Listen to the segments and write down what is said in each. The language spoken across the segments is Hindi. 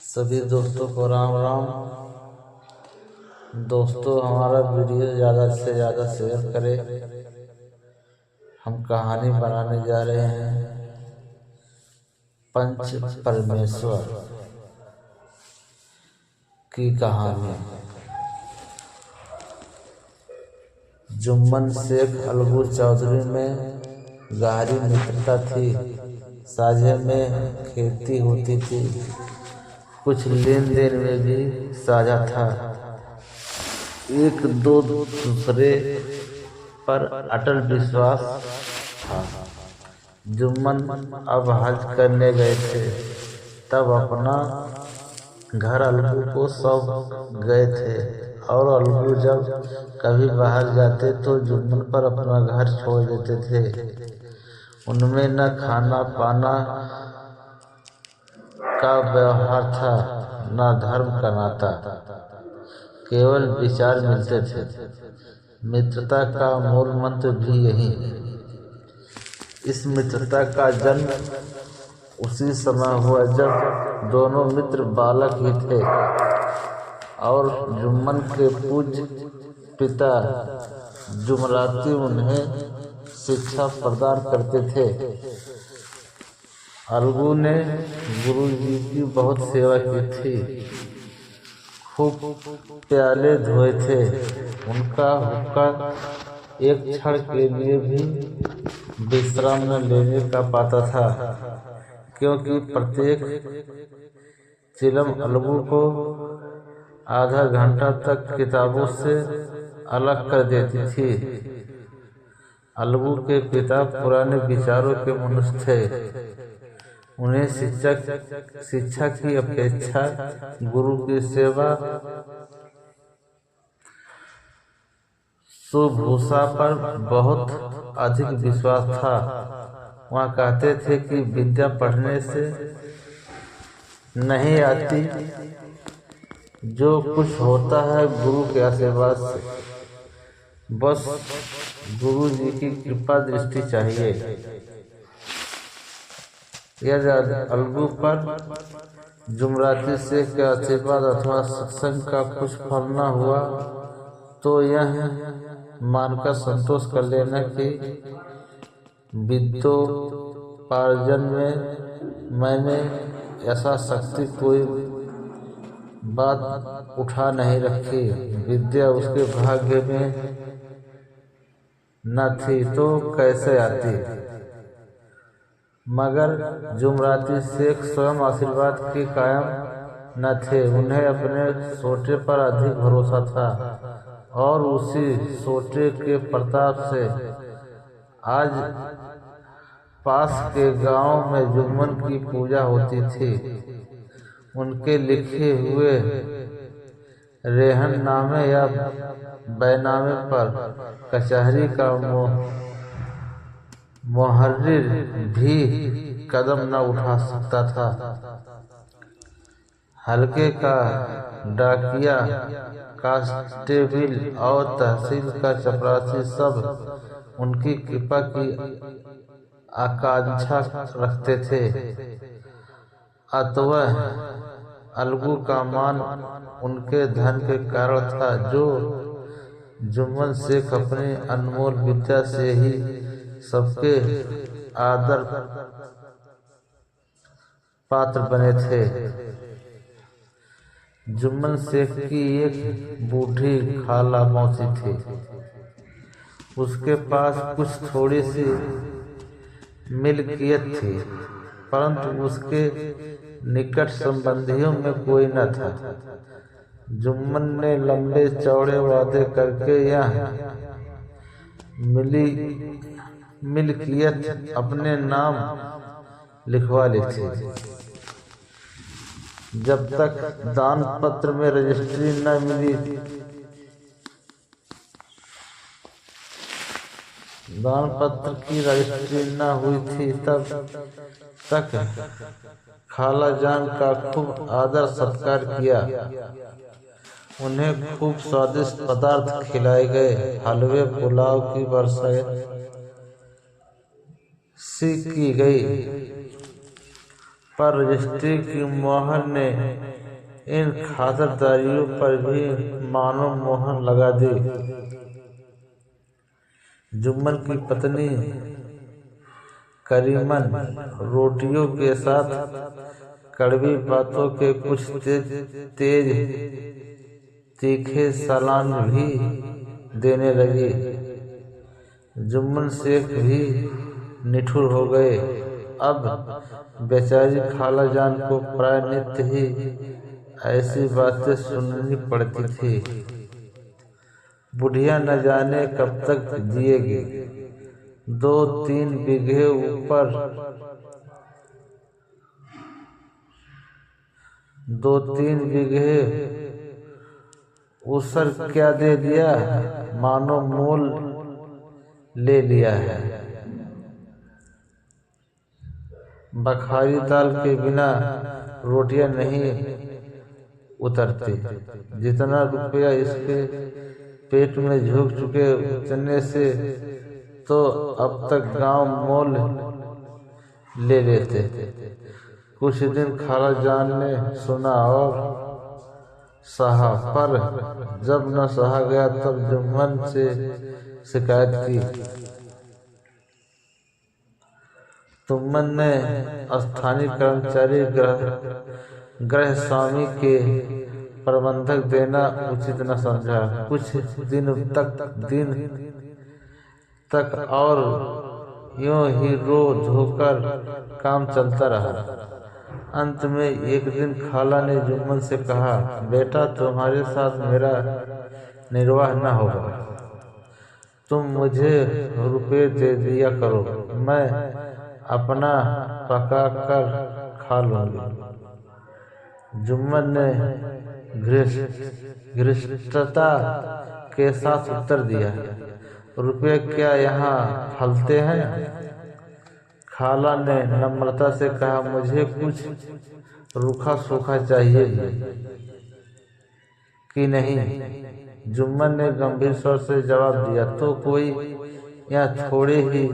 सभी दोस्तों को राम राम। दोस्तों, हमारा वीडियो ज़्यादा से ज़्यादा शेयर करें। हम कहानी बनाने जा रहे हैं पंच परमेश्वर की कहानी। जुम्मन शेख अलगू चौधरी में गहरी मित्रता थी। साझे में खेती होती थी, कुछ लेन देन में भी साझा था। एक दो दूसरे पर अटल विश्वास था। जुम्मन अब हज करने गए थे, तब अपना घर अलगू को सौंप गए थे और अलगू जब कभी बाहर जाते तो जुम्मन पर अपना घर छोड़ देते थे। उनमें न खाना पाना का व्यवहार था, न धर्म का नाता, केवल विचार मिलते थे। मित्रता का मूल मंत्र भी यही। इस मित्रता का जन्म उसी समय हुआ जब दोनों मित्र बालक ही थे और जुम्मन के पूज्य पिता जुमराती उन्हें शिक्षा प्रदान करते थे। अलगू ने गुरु जी की बहुत सेवा की थी, खूब प्याले धोए थे। उनका हुक्का एक क्षण के लिए भी विश्राम न लेने का पाता था, क्योंकि प्रत्येक चिलम अलगू को आधा घंटा तक किताबों से अलग कर देती थी। अलगू के पिता पुराने विचारों के मनुष्य थे। उन्हें शिक्षा की अपेक्षा गुरु की सेवा सुभूषा पर बहुत अधिक विश्वास था। वह कहते थे कि विद्या पढ़ने से नहीं आती, जो कुछ होता है गुरु के आशीर्वाद से। बस गुरु जी की कृपा दृष्टि चाहिए। यदि अलगू पर जुमराती शेख के आशीर्वाद अथवा सत्संग का कुछ फल न हुआ तो यह मानकर संतोष कर लेना कि विद्योपार्जन में मैंने ऐसा शक्ति कोई बात उठा नहीं रखी। विद्या उसके भाग्य में न थी तो कैसे आती। मगर जुमराती शेख स्वयं आशीर्वाद के कायम न थे। उन्हें अपने सोटे पर अधिक भरोसा था और उसी सोटे के प्रताप से आज पास के गांव में जुम्मन की पूजा होती थी। उनके लिखे हुए रेहननामे या बैनामे पर कचहरी का मुहर्रिर भी कदम न उठा सकता था। हल्के का डाकिया, कांस्टेबल और तहसील का चपरासी सब उनकी कृपा की आकांक्षा रखते थे। अतः अलगू का मान उनके धन के कारण था, जो जुम्मन शेख अपनी अनमोल विद्या से ही सबके आदर पात्र बने थे। जुम्मन शेख की एक बूढ़ी खाला मौसी थी। उसके पास कुछ थोड़ी सी मिल्कियत थी, परंतु उसके निकट संबंधियों में कोई न था। जुम्मन ने लंबे चौड़े वादे करके यह मिल्कियत अपने नाम लिखवा ली थी। जब तक दान पत्र में रजिस्ट्री न मिली, दान पत्र की रजिस्ट्री न हुई थी, तब तक खाला जान का खूब आदर सत्कार किया। उन्हें खूब स्वादिष्ट पदार्थ खिलाए गए। हलवे पुलाव की बरसात सी की गई। पर रजिस्ट्री की मोहर ने इन खातिरदारियों पर भी मानो मोहर लगा दी। जुम्मन की पत्नी करीमन रोटियों के साथ कड़वी बातों के कुछ तेज तीखे सलान भी देने लगी। जुम्मन शेख भी निठुर हो गए। अब बेचारी खाला जान को प्राय नित्य ही ऐसी बातें सुननी पड़ती थी। बुढ़िया न जाने कब तक जिएगी। 2-3 बीघे ऊपर 2-3 बीघे उसर क्या दे दिया, मानो मोल ले लिया है। बखारी दाल के बिना रोटियां नहीं उतरती। जितना रुपया इसके पेट में झुक चुके उतने से तो अब तक गांव मोल ले लेते। कुछ दिन खाला जान ने सुना और सहा, पर जब न सहा गया तब जुम्मन से शिकायत की। जुम्मन ने स्थानीय कर्मचारी गृह स्वामी के प्रबंधक देना उचित न समझा। कुछ दिन तक और यूं ही रो धोकर काम चलता रहा। अंत में एक दिन खाला ने जुम्मन से कहा, बेटा तुम्हारे साथ मेरा निर्वाह न होगा। तुम मुझे रुपए दे दिया करो, मैं अपना पका कर खा लूंगी। जुम्मन ने घृष्टता के साथ उत्तर दिया, रुपये क्या यहाँ फलते हैं? खाला ने नम्रता से कहा, मुझे कुछ रूखा सूखा चाहिए कि नहीं? जुम्मन ने गंभीर स्वर से जवाब दिया, तो कोई यहाँ थोड़े ही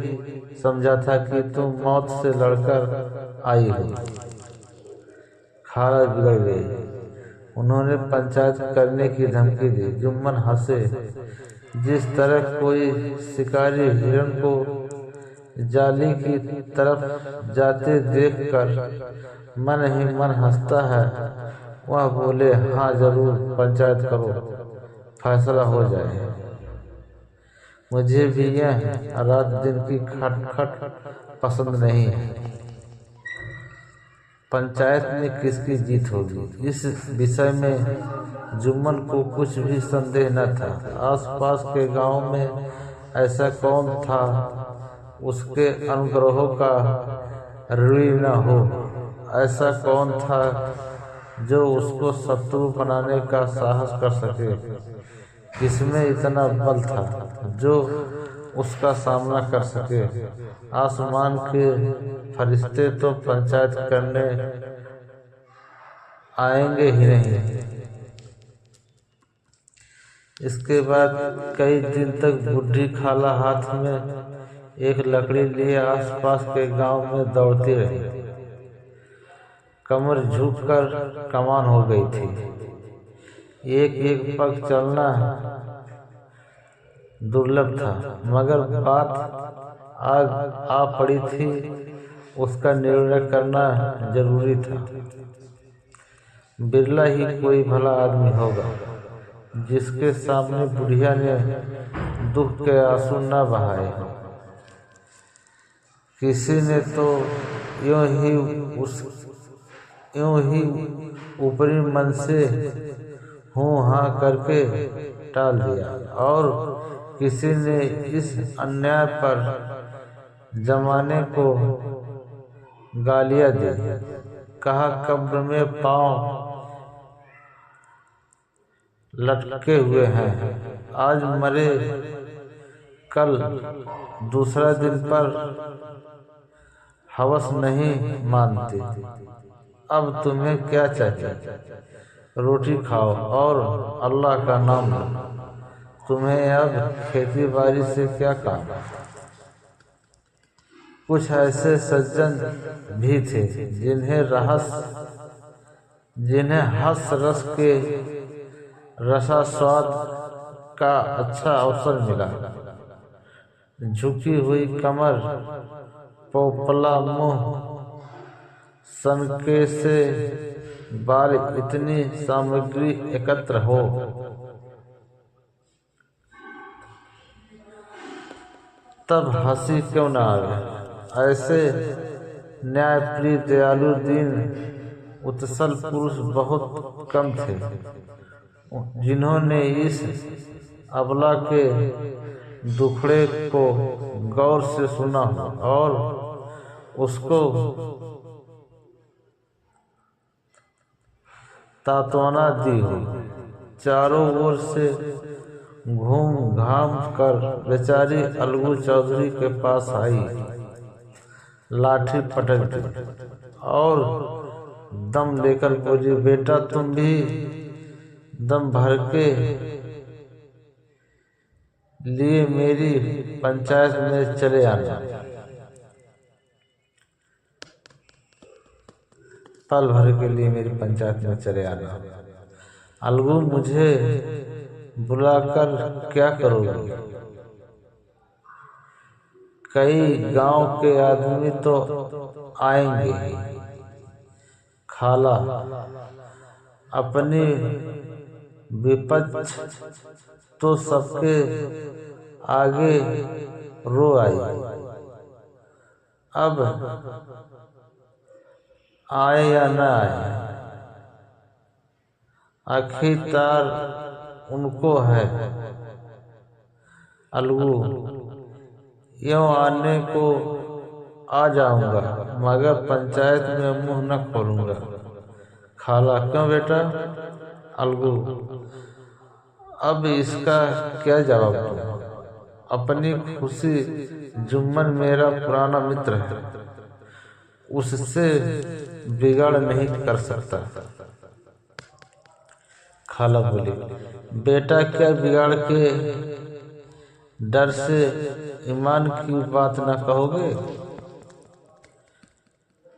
समझा था कि तुम मौत से लड़कर आई हो। खाला बिगड़ गई। उन्होंने पंचायत करने की धमकी दी। जुम्मन हंसे। जिस तरह कोई शिकारी हिरण को जाली की तरफ जाते देखकर मन ही मन हंसता है, वह बोले, हाँ जरूर पंचायत करो, फैसला हो जाए। मुझे भी यह रात दिन की खटखट पसंद नहीं है। पंचायत में किसकी जीत होगी, इस विषय में जुम्मन को कुछ भी संदेह न था। आसपास के गांव में ऐसा कौन था उसके अनुग्रहों का ऋणी न हो? ऐसा कौन था जो उसको शत्रु बनाने का साहस कर सके? किसमें इतना बल था जो उसका सामना कर सके? आसमान के फरिश्ते तो पंचायत करने आएंगे ही नहीं। इसके बाद कई दिन तक बुढ़ी खाला हाथ में एक लकड़ी लिए आसपास के गांव में दौड़ती रही। कमर झुककर कमान हो गई थी। एक पग चलना दुर्लभ था, मगर बात आ पड़ी थी, उसका निर्णय करना जरूरी था। बिरला ही कोई भला आदमी होगा जिसके सामने बुढ़िया ने दुख के आंसू न बहाए। किसी ने तो यूं ही ऊपरी मन से हूँ हाँ करके टाल दिया, और किसी ने इस अन्याय पर जमाने को गालियां दी। कहा, कब्र में पांव लटके हुए हैं, आज मरे कल दूसरा दिन पर हवस नहीं मानती। अब तुम्हें क्या चाहिए? रोटी खाओ और अल्लाह का नाम लो। तुम्हें अब खेती बाड़ी से क्या काम? कुछ ऐसे सज्जन भी थे जिन्हें हंस रस के रसास्वाद का अच्छा अवसर मिला। झुकी हुई कमर, पोपला मुंह, सनके से बाल, इतनी सामग्री एकत्र हो तब हंसी क्यों न आवे। ऐसे न्यायप्रिय, दयालु, दीन, उत्सल पुरुष बहुत कम थे जिन्होंने इस अबला के दुखड़े को गौर से सुना और उसको तात्वाना दी हो। चारों ओर से घूम घाम कर बेचारी अलगू चौधरी के पास आई, लाठी पटक दी और दम लेकर बोली, बेटा तुम भी दम भर के लिए मेरी पंचायत में चले आना। पल भर के लिए मेरी पंचायत में चले आना। अलगू, मुझे बुलाकर क्या करोगे? कई गांव के आदमी तो आएंगे ही। खाला अपनी विपक्ष तो सबके आगे रो आई। अब आए या न आए, आखिरकार उनको है। अलगू, यूं आने को आ जाऊंगा मगर पंचायत में मुंह न खोलूंगा। खाला, क्यों बेटा? अलगू, अब इसका क्या जवाब दूं? अपनी खुशी, जुम्मन मेरा पुराना मित्र है, उससे बिगाड़ नहीं कर सकता। खाला बोली, बेटा क्या बिगाड़ के डर से ईमान की बात न कहोगे?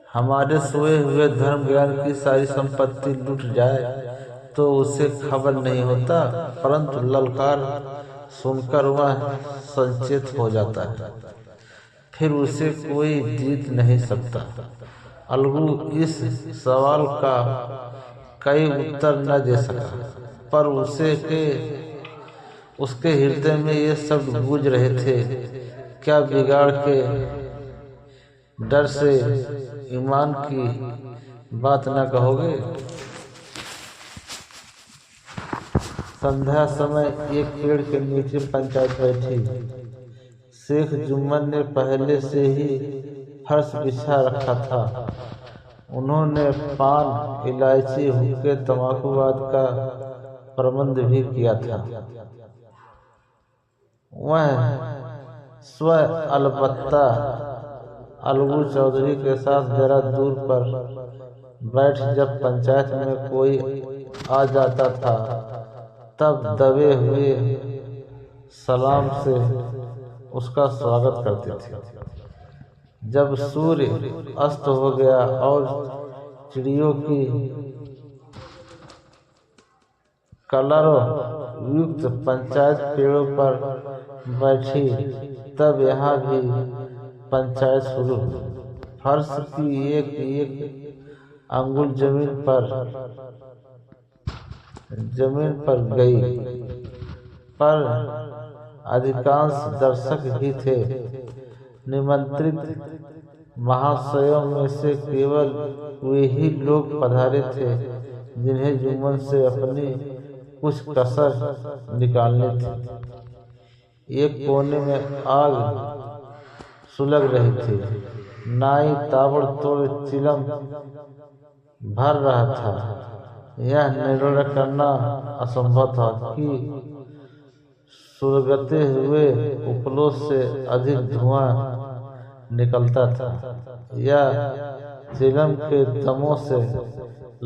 हमारे सोए हुए धर्म ज्ञान की सारी संपत्ति लूट जाए तो उसे खबर नहीं होता, परंतु ललकार सुनकर वह संचेत हो जाता है, फिर उसे कोई जीत नहीं सकता। अलगू इस सवाल का कई उत्तर न दे सका, पर उसके हृदय में ये शब्द गूंज रहे थे, क्या बिगाड़ के डर से ईमान की बात न कहोगे? संध्या समय एक पेड़ के नीचे पंचायत बैठी। शेख जुम्मन ने पहले से ही फर्श बिछा रखा था। उन्होंने पान, इलायची, हुक्के, तंबाकूवाद का प्रबंध भी किया था। वह स्व अलबत्ता अलगू चौधरी के साथ जरा दूर पर बैठ जब पंचायत में कोई आ जाता था तब दबे हुए सलाम से उसका स्वागत करते थे। जब सूर्य अस्त हो गया और चिड़ियों की कलरव युक्त पंचायत पेड़ों पर बैठी तब यहाँ भी पंचायत शुरू हुई। फर्श की एक एक अंगुल जमीन पर गई, पर अधिकांश दर्शक ही थे। निमंत्रित महाशयों में से केवल वे ही लोग पधारे थे जिन्हें जुम्मन से अपनी कुछ कसर निकालनी थी। एक कोने में आग सुलग रही थी। नाई ताबड़तोड़ चिलम भर रहा था। यह निर्णय करना असंभव था कि सुलगते हुए उपलों से अधिक धुआं निकलता था या चिलम के दमों से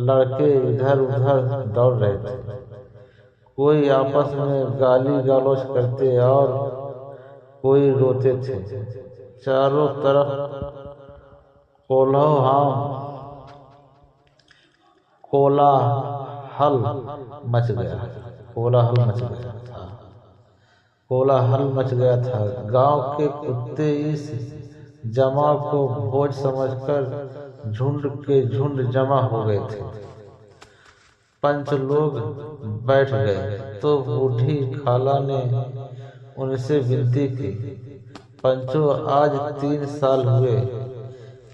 लड़के इधर उधर दौड़ रहे थे। कोई आपस में गाली गलौज करते और कोई रोते थे। चारों तरफ कोलाहल मच गया था। गांव के कुत्ते इस जमा को भोज समझकर झुंड के झुंड जमा हो गए थे। पंच लोग बैठ गए तो बूढ़ी खाला ने उनसे विनती की, पंचों, आज 3 साल हुए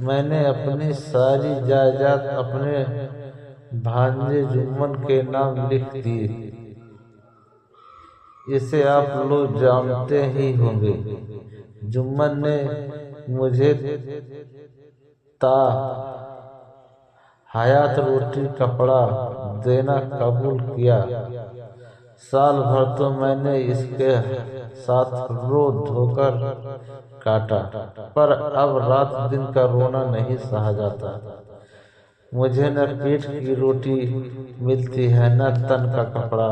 मैंने अपनी सारी जायदाद अपने भांजे जुम्मन के नाम लिख दी। इसे आप लोग जानते ही होंगे। जुम्मन ने मुझे ता हयात रोटी कपड़ा देना कबूल किया। साल भर तो मैंने इसके साथ रो धोकर काटा, पर अब रात दिन का रोना नहीं सहा जाता। मुझे न पेट की रोटी मिलती है न तन का कपड़ा।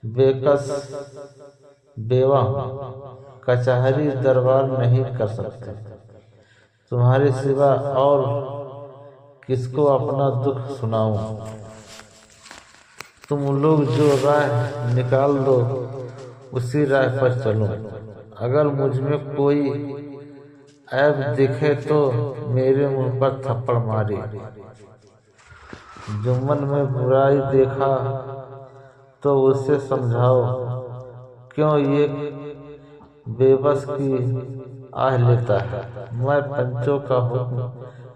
बेकस बेवा कचहरी दरबार नहीं कर सकते। तुम्हारे सिवा और किसको अपना दुख सुनाऊं? तुम लोग जो राह निकाल दो उसी राह पर चलो। अगर मुझ में कोई ऐब दिखे तो मेरे मुंह पर थप्पड़ मारे। जुम्मन में बुराई देखा तो उसे समझाओ, क्यों ये बेबस की आह लेता है। मैं पंचों का हुक्म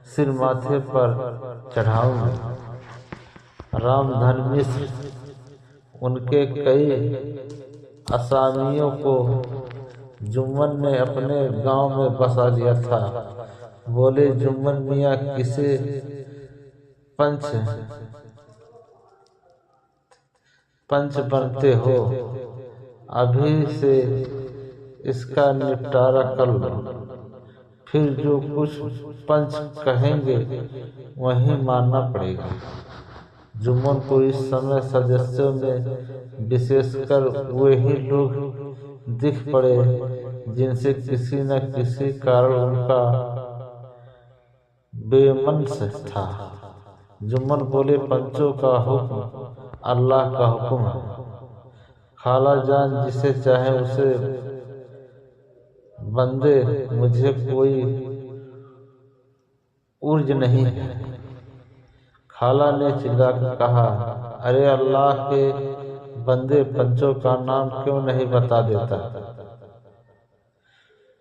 सिर माथे पर चढ़ाऊंगा। रामधन मिश्र उनके कई असामियों को जुम्मन ने अपने गांव में बसा लिया था। बोले, जुम्मन मियाँ किसे पंच बनते हो? अभी से इसका निपटारा कर लो, फिर जो कुछ पंच कहेंगे वही मानना पड़ेगा। जुम्मन को इस समय सदस्यों में विशेषकर वही लोग दिख पड़े जिनसे किसी न किसी कारण उनका बेमंस था। जुम्मन बोले, पंचों का हुक्म अल्लाह का हुक्म है। खाला जान जिसे चाहे उसे बंदे, मुझे कोई उर्ज नहीं है। खाला ने चिल्लाकर कहा, अरे अल्लाह के बंदे, पंचों का नाम क्यों नहीं बता देता?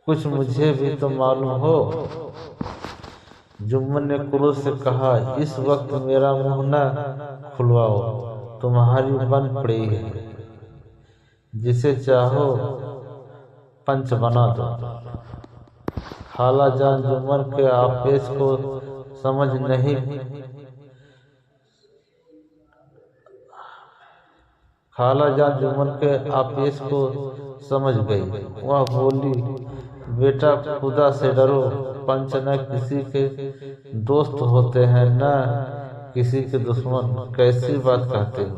कुछ मुझे भी तो मालूम हो। जुम्मन ने क्रोध से कहा, इस वक्त मेरा मुंह न खुलवाओ, तुम्हारी बन पड़ी है। जिसे चाहो पंच बना दो। खाला जान जुम्मन के आवेश को समझ गई। वह बोली, बेटा खुदा से डरो। पंच न किसी के दोस्त होते हैं न किसी के दुश्मन। कैसी बात कहते हो?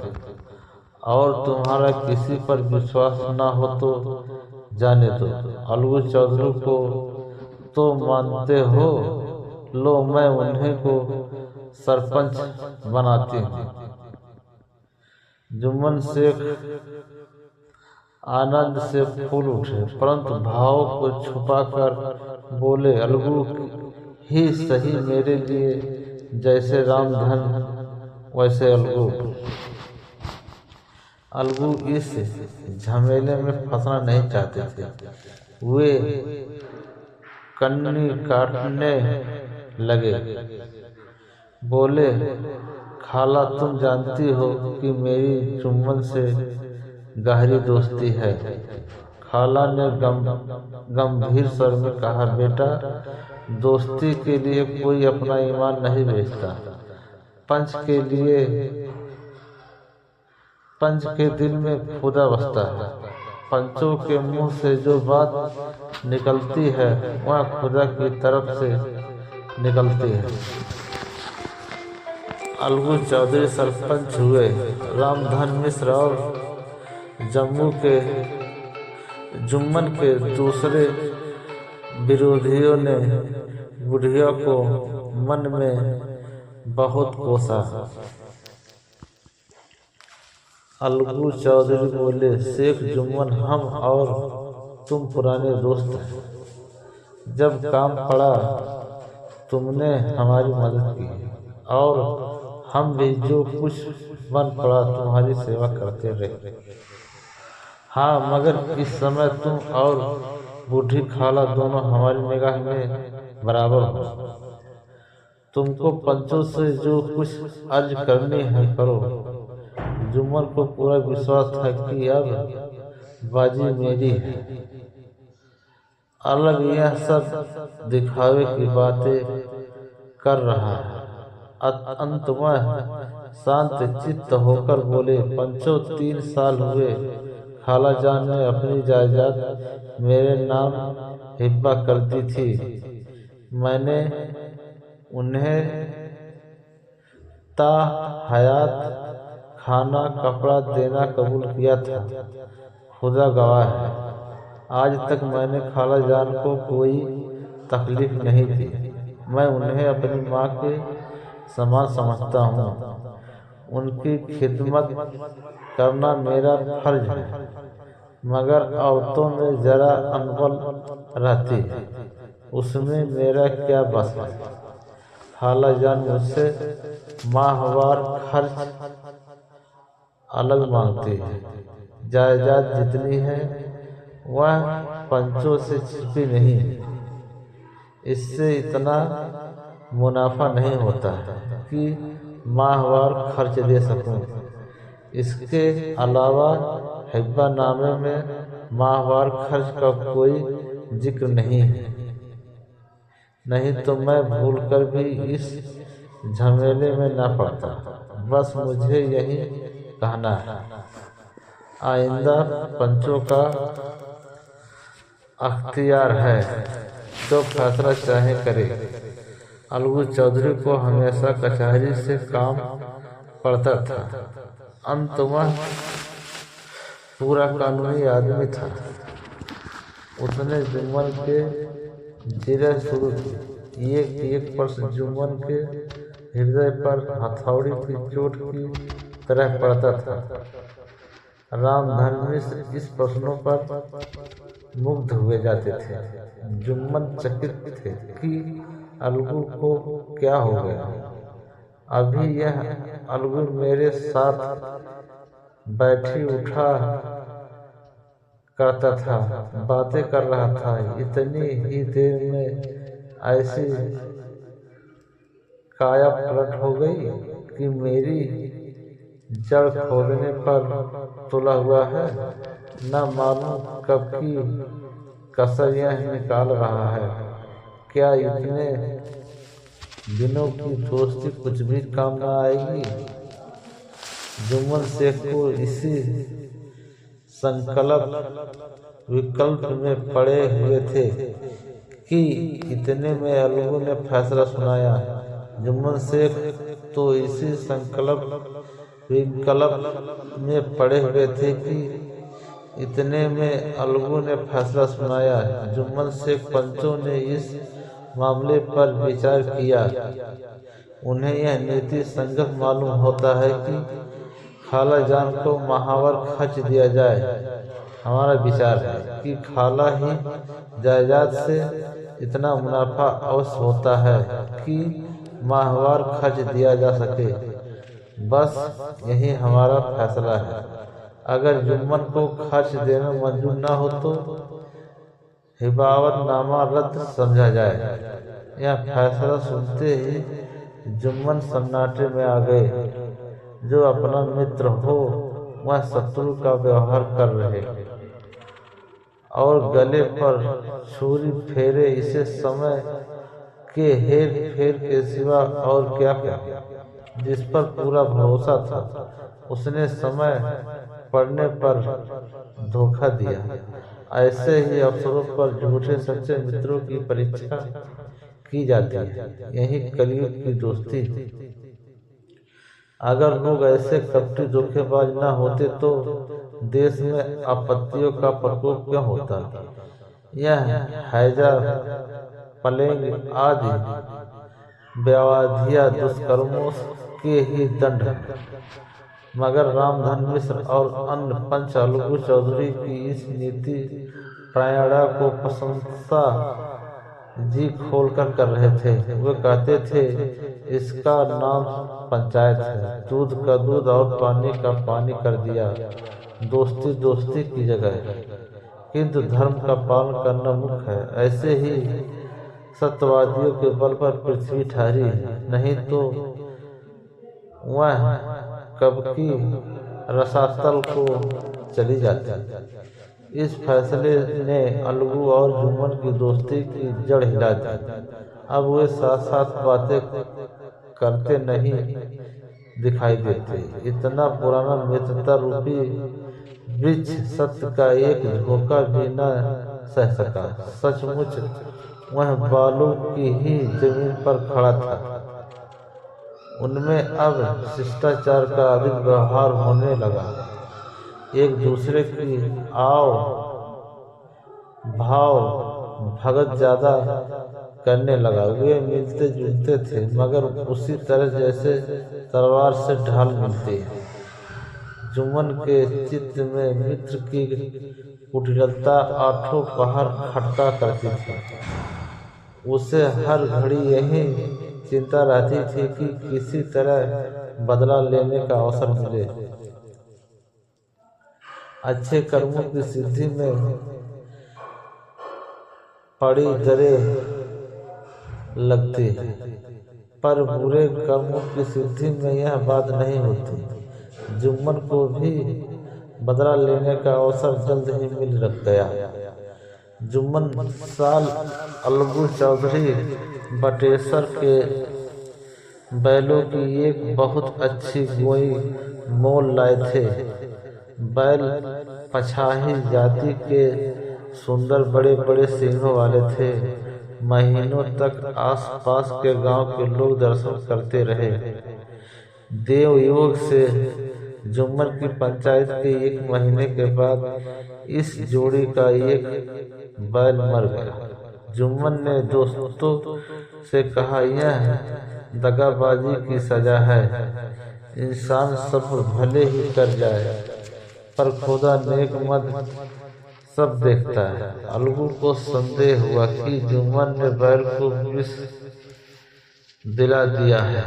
और तुम्हारा किसी पर विश्वास न हो तो जाने दो। अलगू चौधरी को तो मानते हो, लो मैं उन्हें को सरपंच बनाती हूँ। जुम्मन शेख आनंद से फूल उठे, परंतु भाव को छुपाकर बोले, अलगू ही सही, मेरे लिए जैसे रामधन वैसे अलगू। अलगू इस झमेले में फंसना नहीं चाहते थे। वे कन्नी काटने लगे। बोले, खाला तुम जानती हो कि मेरी जुम्मन से गहरी दोस्ती है। खाला ने गंभीर स्वर में कहा, बेटा, दोस्ती के लिए कोई अपना ईमान नहीं बेचता। पंच के दिल में खुदा बसता है। पंचों के मुंह से जो बात निकलती है वह खुदा की तरफ से निकलती है। अलगू चौधरी सरपंच हुए। रामधन मिश्र और जम्मू के जुम्मन के दूसरे विरोधियों ने बुढ़िया को मन में बहुत कोसा। अलगू चौधरी बोले, शेख जुम्मन, हम और तुम पुराने दोस्त हैं। जब काम पड़ा तुमने हमारी मदद की और हम भी जो कुछ बन पड़ा तुम्हारी सेवा करते रहे। हाँ, मगर इस समय तुम और बूढ़ी खाला दोनों हमारी निगाह में बराबर हो। तुमको पंचों से जो कुछ अर्ज करनी है करो। जुम्मन को पूरा विश्वास था कि अब बाजी मेरी है। अलग यह सब दिखावे की बातें कर रहा है। अंत में शांत चित्त होकर बोले, पंचों 3 साल हुए खाला जान ने अपनी जायदाद मेरे नाम हिब्बा कर दी थी। मैंने उन्हें ता हयात खाना कपड़ा देना कबूल किया था। खुदा गवाह है, आज तक मैंने खाला जान को कोई तकलीफ नहीं दी। मैं उन्हें अपनी माँ के समान समझता हूँ। उनकी खिदमत करना मेरा फर्ज है, मगर औरतों में जरा अनबल रहती है, उसमें मेरा क्या बस है। खाला जान मुझसे माहवार खर्च अलग मांगती है। जायदाद जितनी है वह पंचों से छिपी नहीं। इससे इतना मुनाफा नहीं होता कि माहवार खर्च दे सकूं। इसके अलावा हिब्बा नामे में माहवार खर्च का कोई जिक्र नहीं है। नहीं तो मैं भूलकर भी इस झमेले में न पड़ता। बस मुझे यही कहना है, आइंदा पंचों का अख्तियार है, जो फैसला चाहे करे। अलगू चौधरी को हमेशा कचहरी से काम पड़ता था। अंत वह पूरा कानूनी आदमी था। उसने जुम्मन के जिरह शुरू की। एक प्रश्न जुम्मन के हृदय पर हथौड़ी की चोट की तरह पड़ता था। रामधन मिश्र इस प्रश्नों पर मुग्ध हुए जाते थे। जुम्मन चकित थे कि अलगू को क्या हो गया। अभी यह अलगू मेरे साथ बैठी उठा करता था, बातें कर रहा था। इतनी ही देर में ऐसी काया पलट हो गई कि मेरी जड़ खोदने पर तुला हुआ है। न मालूम कब की कसर यह निकाल रहा है। क्या इतने दिनों की दोस्ती कुछ भी काम न आएगी। जुम्मन शेख को इसी संकल्प विकल्प में पड़े हुए थे कि इतने में अलगू ने फैसला सुनाया। जुम्मन शेख तो इसी संकल्प विकल्प में पड़े हुए थे कि इतने में अलगू ने फैसला सुनाया। जुम्मन शेख पंचों ने इस मामले पर विचार किया। उन्हें यह नीति संगत मालूम होता है कि खाला जान को महावर खर्च दिया जाए। हमारा विचार है कि खाला ही जायदाद से इतना मुनाफा अवश्य होता है कि माहवार खर्च दिया जा सके। बस यही हमारा फैसला है। अगर जुम्मन को खर्च देना मंजूर न हो तो हिबावतनामा रद्द समझा जाए। यह फैसला सुनते ही जुम्मन सन्नाटे में आ गए। जो अपना मित्र हो वह शत्रु का व्यवहार कर रहे और गले पर छुरी फेरे, इसे समय के हेर फेर के सिवा और क्या करें। जिस पर पूरा भरोसा था उसने समय पड़ने पर धोखा दिया। ऐसे ही अवसरों पर झूठे सच्चे मित्रों की परीक्षा की जाती है। यही कलयुग की दोस्ती। अगर लोग ऐसे कपटी धोखेबाज न होते तो देश में आपत्तियों का प्रकोप क्यों होता। यह हैजा प्लेग आदि व्याधिया दुष्कर्मों के ही दंड। मगर रामधन मिश्र और अन्य पंच अलगू चौधरी की इस नीति परायणता को प्रशंसा जी खोलकर कर रहे थे। वे कहते थे, इसका नाम पंचायत है, दूध का दूध और पानी का पानी कर दिया, दोस्ती दोस्ती की जगह, किंतु धर्म का पालन करना मुख्य है। ऐसे ही सत्यवादियों के बल पर पृथ्वी ठहरी है, नहीं तो वह कब की रसातल को चली जाती। इस फैसले ने अलगू और जुम्मन की दोस्ती की जड़ हिला दी। अब वे साथ साथ बातें करते नहीं दिखाई देते। इतना पुराना मित्रता रूपी वृक्ष सत्य का एक झोंका भी न सह सका। सचमुच वह बालों की ही जमीन पर खड़ा था। उनमें अब शिष्टाचार का अधिक व्यवहार होने लगा। एक दूसरे की आव भाव भगत ज्यादा करने लगा। वे मिलते जुलते थे, मगर उसी तरह जैसे तलवार से ढाल मिलती है। जुम्मन के चित्त में मित्र की कुटिलता आठों पहर खटका करती थी। उसे हर घड़ी यही चिंता रहती थी कि किसी तरह बदला लेने का अवसर मिले। अच्छे कर्मों की सिद्धि में बड़ी दरें लगती, पर बुरे कर्मों की सिद्धि में यह बात नहीं होती। जुम्मन को भी बदला लेने का अवसर जल्द ही मिल गया। जुम्मन साल अलगू चौधरी बटेश्वर के बैलों की एक बहुत अच्छी गोई मोल लाए थे। बैल पछाही जाति के सुंदर बड़े बड़े सींगों वाले थे। महीनों तक आसपास के गांव के लोग दर्शन करते रहे। देव योग से जुम्मन की पंचायत के एक महीने के बाद इस जोड़ी का एक बैल मर गया। जुम्मन ने दोस्तों से कहा, यह दगाबाजी की सजा है। इंसान सब भले ही कर जाए, पर खुदा नेक मद सब देखता है। अलगू को संदेह हुआ कि जुम्मन ने बैल को विष दिला दिया है।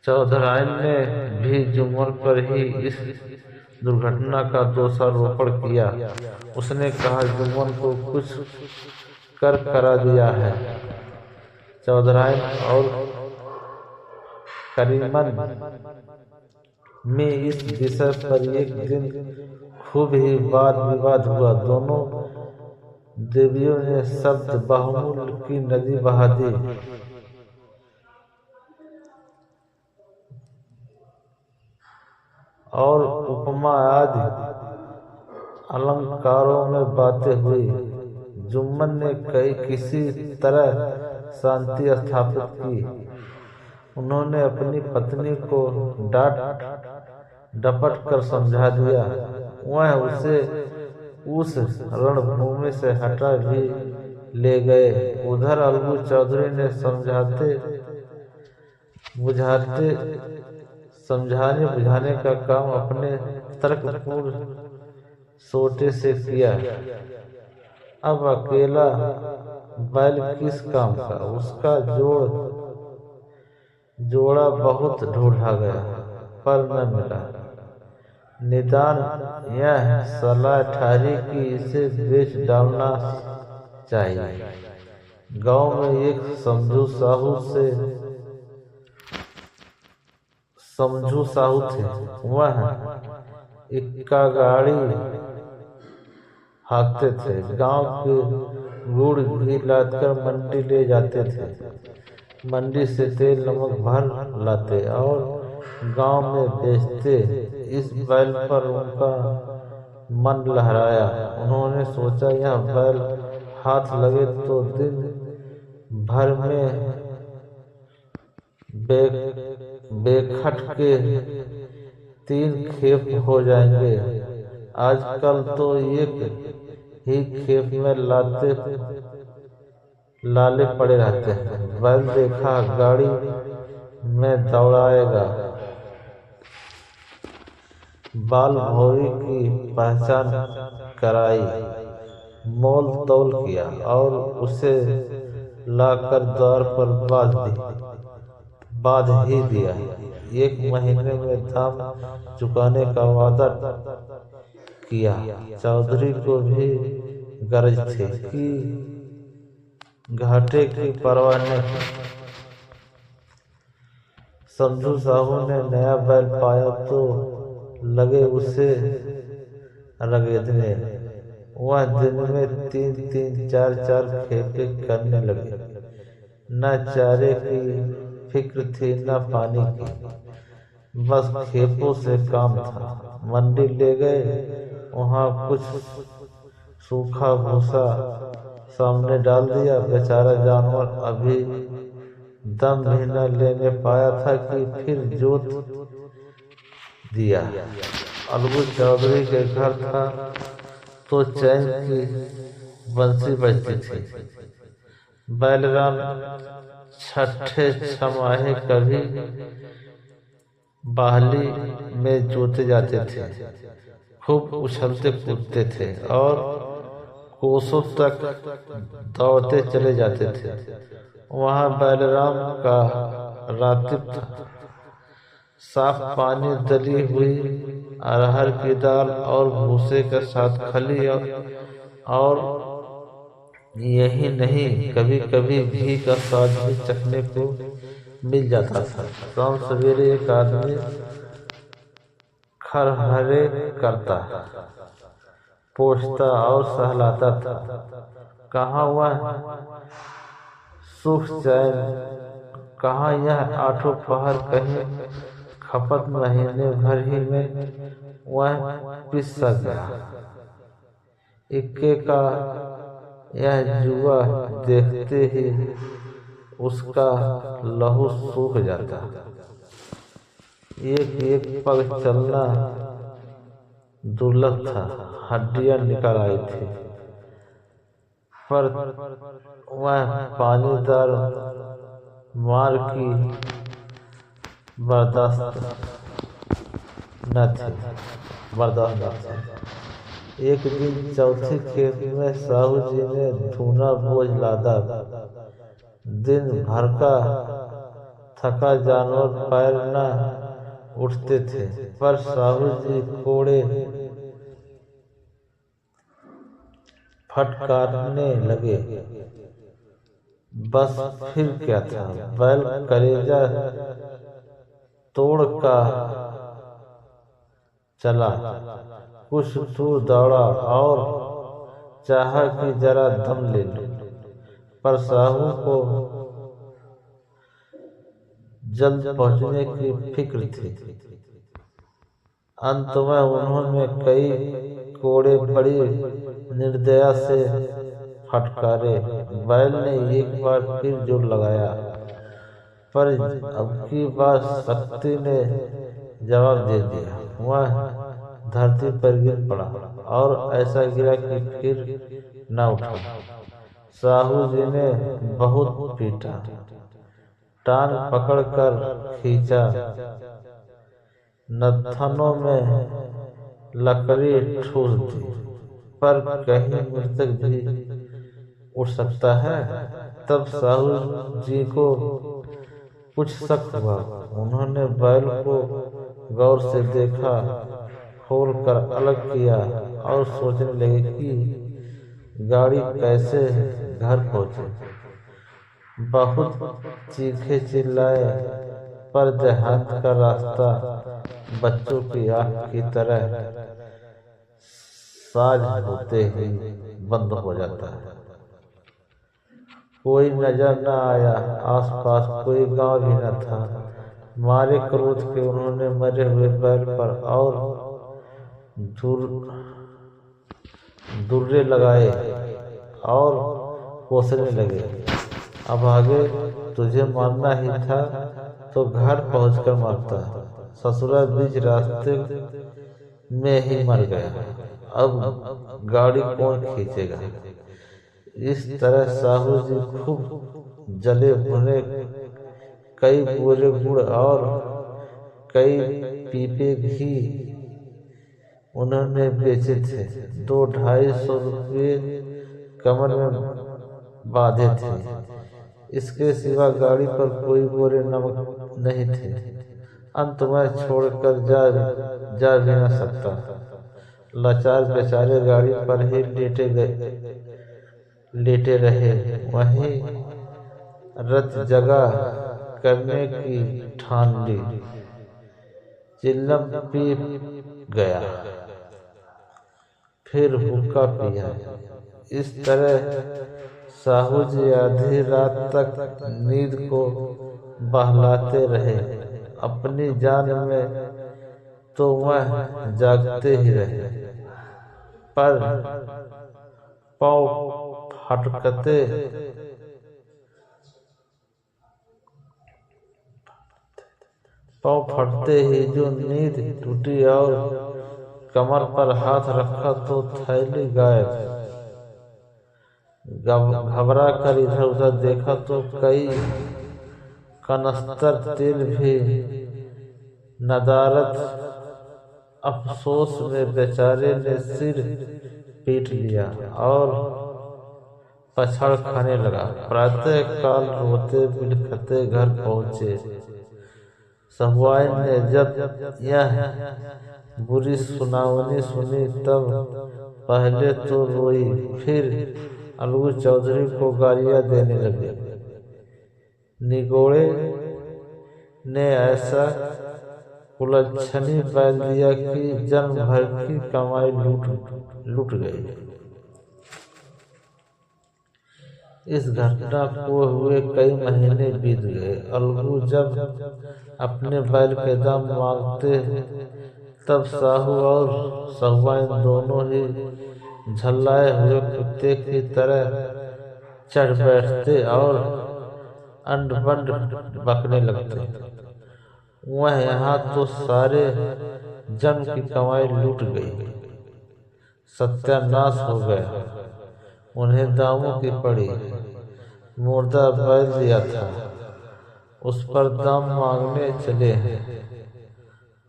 चौधराइन ने भी जुम्मन पर ही इस दुर्घटना का दोषारोपण किया। उसने कहा, जुम्मन को कुछ कर करा दिया है। चौधराइन और करीमन में इस विषय पर एक दिन खूब ही वाद विवाद हुआ। दोनों देवियों ने शब्द बहुमूल्य की नदी बहा दी। और उपमा आदि अलंकारों में बातें हुई। जुम्मन ने किसी तरह शांति स्थापित की। उन्होंने अपनी पत्नी को डांट डपट कर समझा दिया। वह उसे उस रणभूमि से हटा भी ले गए। उधर अलगू चौधरी ने समझाने बुझाने का काम अपने तर्कपूर्ण सोटे से किया। अब अकेला बैल किस काम का? उसका जोड़ा बहुत ढूंढा गया, पर न मिला। निदान यह सलाह ठहरी कि इसे बेच डालना चाहिए। गांव में एक समझू साहू थे। वह इक्का गाड़ी हाँकते थे। गांव के गुड़ घी लादकर मंडी ले जाते थे। मंडी से तेल नमक भर लाते और गांव में बेचते। इस बैल पर उनका मन लहराया। उन्होंने सोचा, यह बैल हाथ लगे तो दिन भर में बेखट के 3 खेप हो जाएंगे। आजकल तो एक ही खेत में लाले पड़े रहते हैं। बैल देखा गाड़ी में दौड़ाएगा, बाल भौरी की पहचान कराई, मोल तौल किया और उसे लाकर द्वार पर बांध ही दिया। 1 महीने में दाम चुकाने का वादा किया। चौधरी को भी गरज थी कि घाटे की परवाह नहीं। समझू साहू ने नया बैल पाया तो लगे उसे रगेदने। वह दिन में 3-3, 4-4 खेपे करने लगे। न चारे की फिक्र थी न पानी की, बस खेपों से काम था। मंडी ले गए, वहाँ कुछ सूखा भूसा सामने डाल दिया। बेचारा जानवर अभी दम भी न लेने पाया था कि फिर जोत दिया। अलगू चौधरी के घर था तो चैन की बंसी बजती थी। बैलराम छठे छमाहे कभी बाहली में जोते जाते थे, खूब उछलते कूदते थे और कोसों तक दौड़ते चले जाते थे। वहाँ बैलराम का रातिब था। साफ पानी दली हुई अरहर की दाल और भूसे के साथ खली और यही नहीं, कभी कभी घी का स्वाद भी चखने को मिल जाता था। शाम सवेरे एक आदमी खरहरे करता, पोंछता और सहलाता था। कहाँ वह सुख चैन, कहाँ यह आठों पहर, कहीं खपत महीने भर ही में वह पिस सा गया। इक्के का यह जुआ देखते ही उसका लहू सूख जाता। एक एक पग चलना दुर्लभ था, हड्डियां निकल आई थी, पर वह पानीदार मार की बर्दाश्त न थी। एक दिन चौथी खेत में साहू जी ने धूना बोझ लादा। दिन भर का थका जानवर पैर न उठते थे, पर साहू जी कोड़े फटकारने लगे। बस फिर क्या था, बैल कलेजा तोड़ का चला, कुछ दूर दौड़ा और चाहा कि जरा दम ले लो, पर साहू को जल्द पहुंचने की फिक्र थी। अंत में उन्होंने कई कोड़े बड़ी निर्दया से फटकारे। बैल ने एक बार फिर जोर लगाया, पर अब की बार शक्ति ने जवाब दे दिया। वह धरती पर गिर पड़ा और ऐसा गिरा कि फिर न उठा। साहू जी ने बहुत पीटा, टांग पकड़कर खींचा, नथनों में लकड़ी ठूस दी, पर कहीं मृतक भी उठ सकता है। तब साहू जी को कुछ शक हुआ। उन्होंने बैल को गौर से देखा, खोलकर अलग किया और सोचने लगे कि गाड़ी कैसे घर पहुंचे। बहुत चीखे चिल्लाए, पर देहात का रास्ता बच्चों की आंख की तरह साज होते ही बंद हो जाता है। कोई नजर न आया, आसपास कोई गांव भी न था। मारे क्रोध के उन्होंने मरे हुए बैल पर और दुर्रे लगाए और कोसने लगे। अब आगे तुझे मारना ही था तो घर पहुंचकर मरता। ससुरा बीच रास्ते में ही मर गया। अब गाड़ी कौन खींचेगा। इस तरह साहू जी खूब जले भुने कई बोरे गुड़ और कई पीपे घी उन्होंने बेचे थे। 200-250 रुपये कमर में बांधे थे। इसके सिवा गाड़ी पर कोई बोरे नमक नहीं थे। अंत में छोड़कर जा भी न सकता। लाचार बेचारे गाड़ी पर ही लेटे रहे। वहीं रत जगह करने की ठान ली। चिल्लम पी गया, फिर हुक्का पिया। इस तरह साहू जी आधी रात तक नींद को बहलाते रहे। अपनी जान में तो वह जागते ही रहे, पर पाँव फटते ही जो नींद टूटी और कमर पर हाथ रखा तो थैली गायब। घबरा कर इधर उधर देखा तो कई कनस्तर तेल भी नदारत। अफसोस में बेचारे ने सिर पीट लिया और पछाड़ खाने लगा। प्रातः काल रोते बिलखते घर पहुंचे। सहुआइन ने जब यह बुरी सुनावनी सुनी तब पहले तो रोई, फिर अलगू चौधरी को गालियां देने लगे। निगोड़े ने ऐसा कुलच्छनी बैल दिया कि जन्म भर की कमाई लूट गई। इस घटना को हुए कई महीने बीत गए। अलगू जब अपने बैल के दाम मांगते तब साहू और सहुआइन दोनों ही झल्लाए हुए कुत्ते की तरह चढ़ बैठते और अंड बंड बकने लगते। वह यहाँ तो सारे जन्म की कमाई लूट गई, सत्यानाश हो गया। उन्हें दामों की पड़ी। मुर्दा बैल दिया था, उस पर दाम मांगने चले हैं।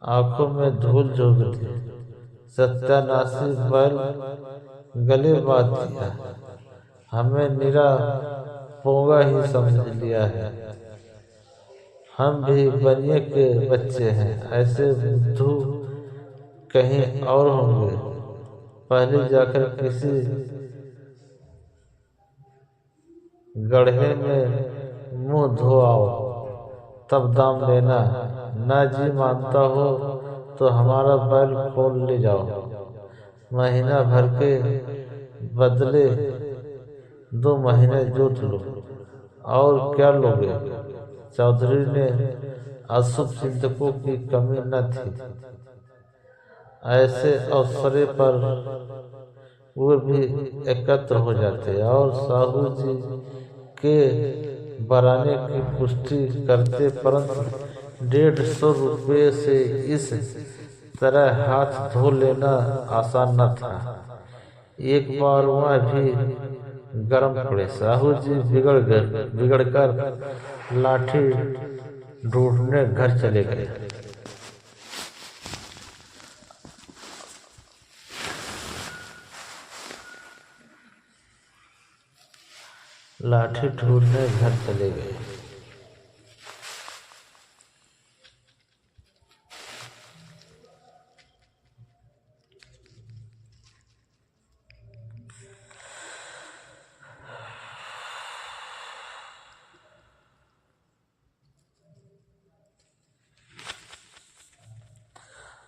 आंखों में धूल झोंक दी। सत्यानाशी बैल गले बांध दिया। हमें निरा पोंगा ही समझ लिया है। हम भी बनिए के बच्चे हैं। ऐसे बुद्धू कहीं और होंगे। पहले जाकर किसी गड्ढे में मुंह धो आओ, तब दाम लेना। ना जी मानता हो तो हमारा बैल खोल ले जाओ। महीना भर के बदले 2 महीने जोत लो। और क्या लोगे। चौधरी ने अशुभ चिंतकों की कमी न थी। ऐसे अवसर पर वे भी एकत्र हो जाते और साहू जी के बराने की पुष्टि करते, परंतु 150 रुपये से इस तरह हाथ धो लेना आसान न था। एक बार वह भी गर्म पड़े। साहू जी बिगड़कर लाठी ढूंढने घर चले गए। लाठी ढूंढने घर चले गए।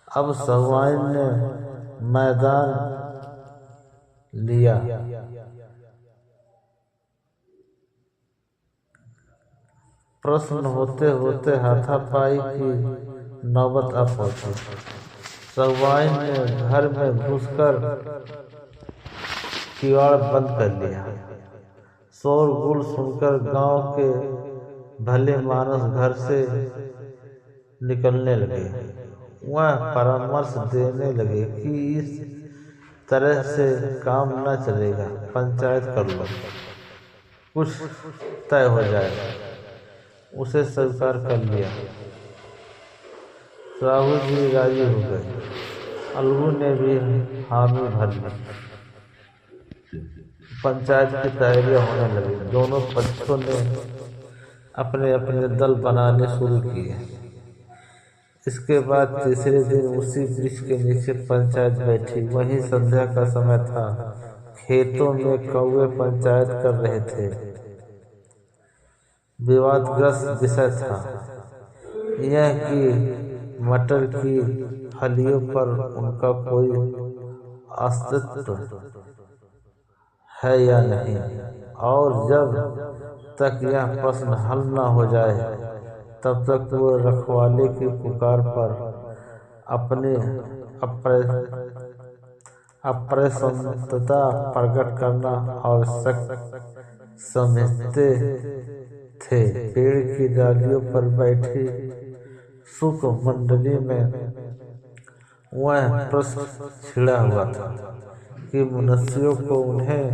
अब सहुआइन ने मैदान लिया। प्रश्न होते होते हाथापाई की नौबत आ पहुंची। सहुआइन ने घर में घुसकर किवाड़ बंद कर लिया। शोरगुल सुनकर गांव के भले मानस घर से निकलने लगे। वह परामर्श देने लगे कि इस तरह से काम न चलेगा, पंचायत कर लो, कुछ तय हो जाएगा। उसे स्वीकार कर लिया। साहू जी राजी हो गए। अलगू ने भी हामी भर ली। पंचायत की तैयारियां होने लगी। दोनों पक्षों ने अपने अपने दल बनाने शुरू किए। इसके बाद तीसरे दिन उसी वृक्ष के नीचे पंचायत बैठी। वहीं संध्या का समय था। खेतों में कौवे पंचायत कर रहे थे। विवादग्रस्त विषय था यह कि मटर की फलियों पर उनका कोई अस्तित्व है या नहीं, और जब तक यह प्रश्न हल न हो जाए तब तक वो रखवाले की पुकार पर अपनी अप्रसन्नता प्रकट करना आवश्यक समझते थे। पेड़ की डालियों पर बैठी सुख मंडली में वह प्रश्न छिड़ा हुआ था कि मनुष्यों को उन्हें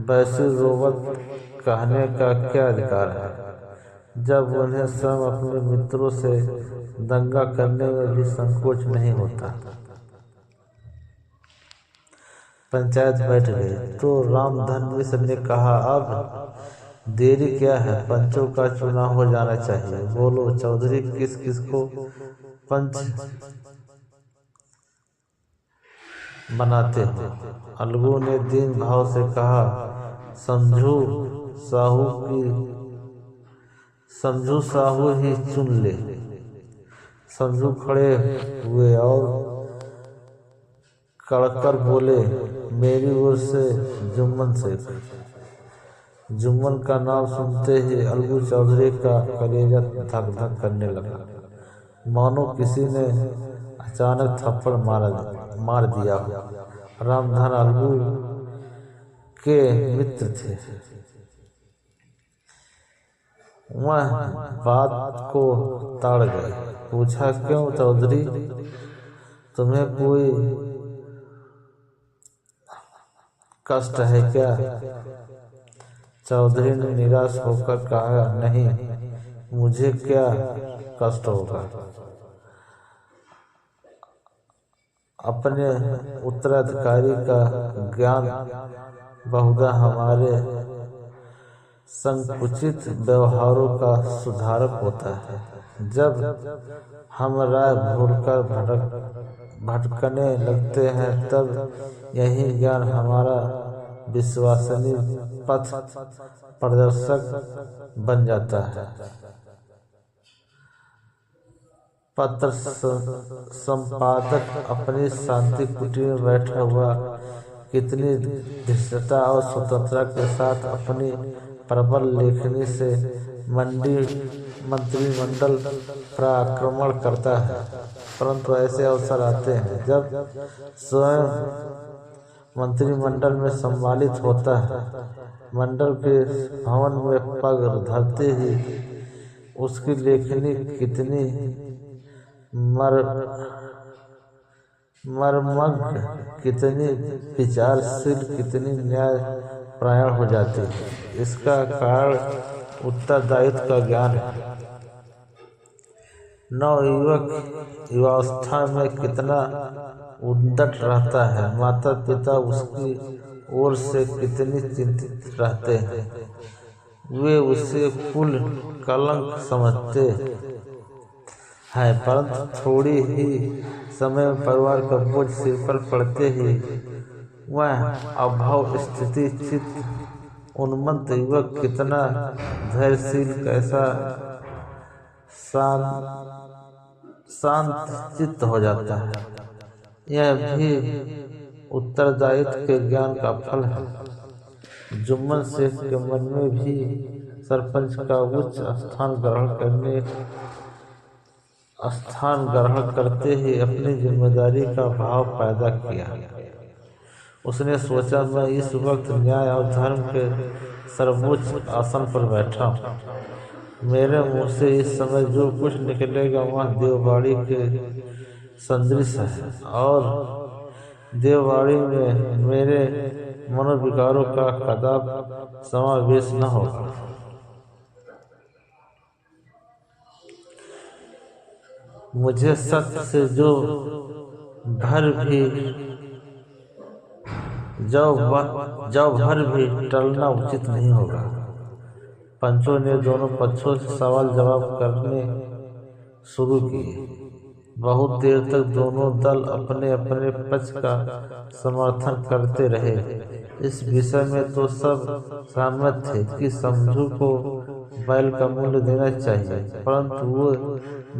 वैसी रोबत कहने का क्या अधिकार है, जब उन्हें स्वयं अपने मित्रों से दंगा करने में भी संकोच नहीं होता। पंचायत बैठ गई तो रामधन ने कहा, अब देरी क्या है, पंचों का चुनाव हो जाना चाहिए। बोलो चौधरी, किस किस को पंच बनाते हो? अलगू ने दीन भाव से कहा, समझू साहू ही चुन ले। समझू खड़े हुए और कड़कर बोले, मेरी ओर से जुम्मन शेख। जुम्मन का नाम सुनते ही अलगू चौधरी का कलेजा धक धक करने लगा, मानो किसी ने अचानक थप्पड़ मार दिया। रामधन अलगू के मित्र थे। वह बात को ताड़ गए। पूछा, क्यों चौधरी, तुम्हें कोई कष्ट है क्या? चौधरी ने निराश होकर कहा, नहीं, मुझे क्या कष्ट होगा। अपने उत्तराधिकारी का ज्ञान बहुधा हमारे संकुचित व्यवहारों का सुधारक होता है। जब हम राय भूलकर भटकने लगते हैं तब यही ज्ञान हमारा विश्वसनीय पथ प्रदर्शक बन जाता है। पत्र संपादक अपनी शांति कुटी में बैठा हुआ कितनी धृष्टता और स्वतंत्रता के साथ अपनी प्रबल लेखनी से मंत्रिमंडल पर आक्रमण करता है, परंतु ऐसे अवसर आते हैं जब स्वयं मंत्रिमंडल में सम्मानित होता है। मंडल के भवन में पग धरते ही उसकी लेखनी कितनी मर्मज्ञ, कितनी विचारशील, कितनी न्यायपरायण हो जाती है। इसका कारण उत्तरदायित्व का ज्ञान है। नवयुवक युवावस्था में कितना उद्दंड रहता है, माता पिता उसकी ओर से कितनी चिंतित रहते हैं। वे उसे कुल कलंक समझते हैं, परंतु थोड़ी ही समय में परिवार का बोझ सिर पर पड़ते ही वह अभाव स्थिति चित्त उन्मत्त युवक कितना धैर्यशील, कैसा शांत चित्त हो जाता है। यह भी उत्तरदायित्व के ज्ञान का फल है। जुम्मन शेख के मन में भी सरपंच का उच्च स्थान ग्रहण करते ही अपनी जिम्मेदारी का भाव पैदा किया। उसने सोचा, मैं इस वक्त न्याय और धर्म के सर्वोच्च आसन पर बैठा हूँ। मेरे मुंह से इस समय जो कुछ निकलेगा वह देववाड़ी के सदृश है और देववाड़ी में मेरे मनोविकारों का कदाप समावेश न होगा। मुझे सत्य से जौ भर भी टलना उचित नहीं होगा। पंचों ने दोनों पक्षों से सवाल जवाब करने शुरू किए। बहुत देर तक दोनों दल अपने अपने पक्ष का समर्थन करते रहे। इस विषय में तो सब सहमत थे कि समझू को बैल का मूल्य देना चाहिए, परंतु वो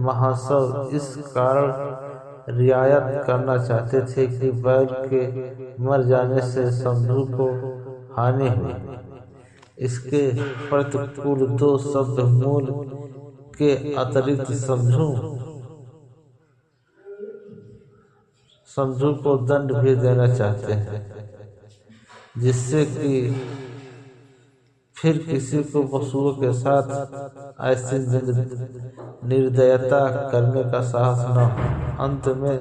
महाशय इस कारण रियायत करना चाहते थे कि बैल के मर जाने से समझू को हानि हुई। इसके प्रतिकूल दो शब्द मूल के अतिरिक्त समझू को दंड भी देना चाहते हैं, जिससे कि फिर किसी को पशुओं के साथ ऐसी निर्दयता करने का साहस न हो। अंत में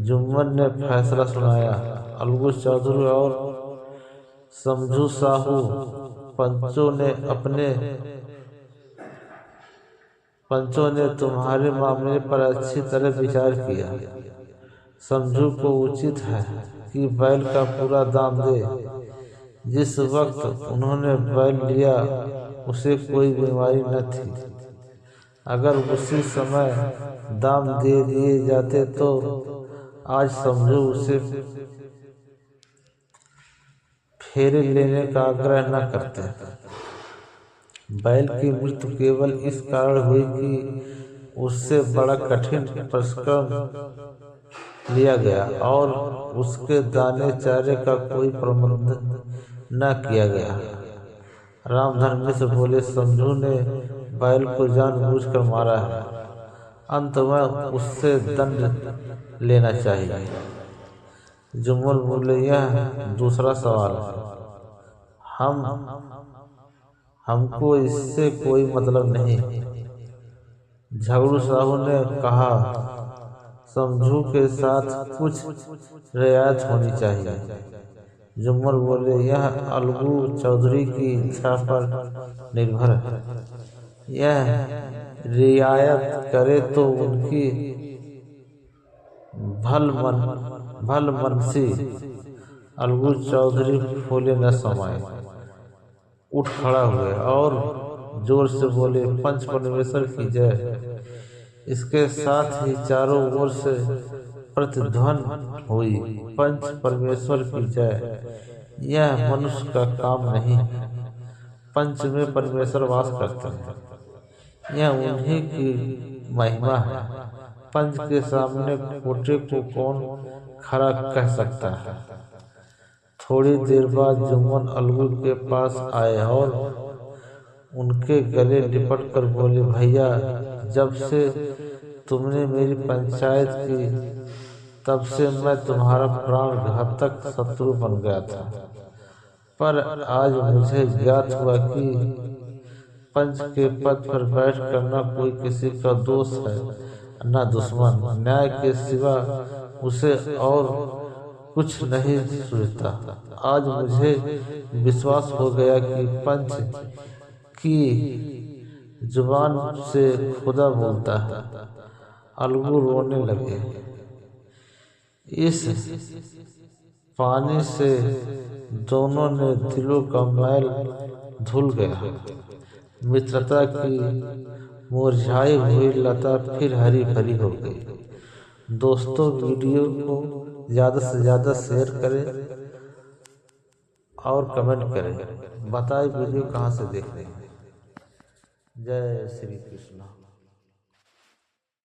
जुम्मन ने फैसला सुनाया। अलगू चौधरी और समझू साहू पंचों ने तुम्हारे मामले पर अच्छी तरह विचार किया। समझू को उचित है कि बैल का पूरा दाम दे। जिस वक्त उन्होंने बैल लिया उसे कोई बीमारी न थी। अगर उसी समय दाम दे दिए जाते तो आज समझू उसे फेरे लेने का आग्रह न करते। बैल की मृत्यु केवल इस कारण हुई कि उससे बड़ा कठिन प्रसंग लिया गया और उसके दाने चारे का कोई प्रबंध न किया गया। रामधन मिश्र बोले, समझू ने बैल को जानबूझकर मारा है, अंत में उससे दंड लेना चाहिए। जुम्मन बोले, यह दूसरा सवाल है, हमको इससे कोई मतलब नहीं। झगड़ू साहू ने कहा, समझू के साथ कुछ रियायत होनी चाहिए। जुम्मन बोले, यह अलगू चौधरी की इच्छा पर निर्भर है। यह रियायत करे तो उनकी भलमनसी। अलगू चौधरी फूले न समाये, उठ खड़ा हुए और जोर से बोले, पंच परमेश्वर की जय। इसके साथ ही चारों ओर से प्रतिध्वनि हुई, पंच परमेश्वर की जय। यह मनुष्य का काम नहीं, पंच में परमेश्वर वास करते हैं, यह उन्हीं की महिमा है। पंच के सामने खोटे को कौन खरा कह सकता है। थोड़ी देर बाद जुम्मन अलगू के पास आए और उनके गले लिपट कर बोले, भैया, जब से तुमने मेरी पंचायत की तब से मैं तुम्हारा प्राण घातक शत्रु बन गया था, पर आज मुझे ज्ञात हुआ कि पंच के पद पर बैठ कर न कोई किसी का दोस्त है न दुश्मन। न्याय के सिवा उसे और कुछ नहीं सूझता। आज मुझे विश्वास हो गया कि पंच की जुबान से खुदा बोलता है। अलगू रोने लगे। इस पानी से दोनों ने दिलों का मैल धुल गया। मित्रता की मुरझाई हुई लता फिर हरी भरी हो गई। दोस्तों, वीडियो को ज़्यादा से ज़्यादा शेयर करें और कमेंट करें। बताएं वीडियो कहाँ से देख रहे हैं। जय श्री कृष्ण।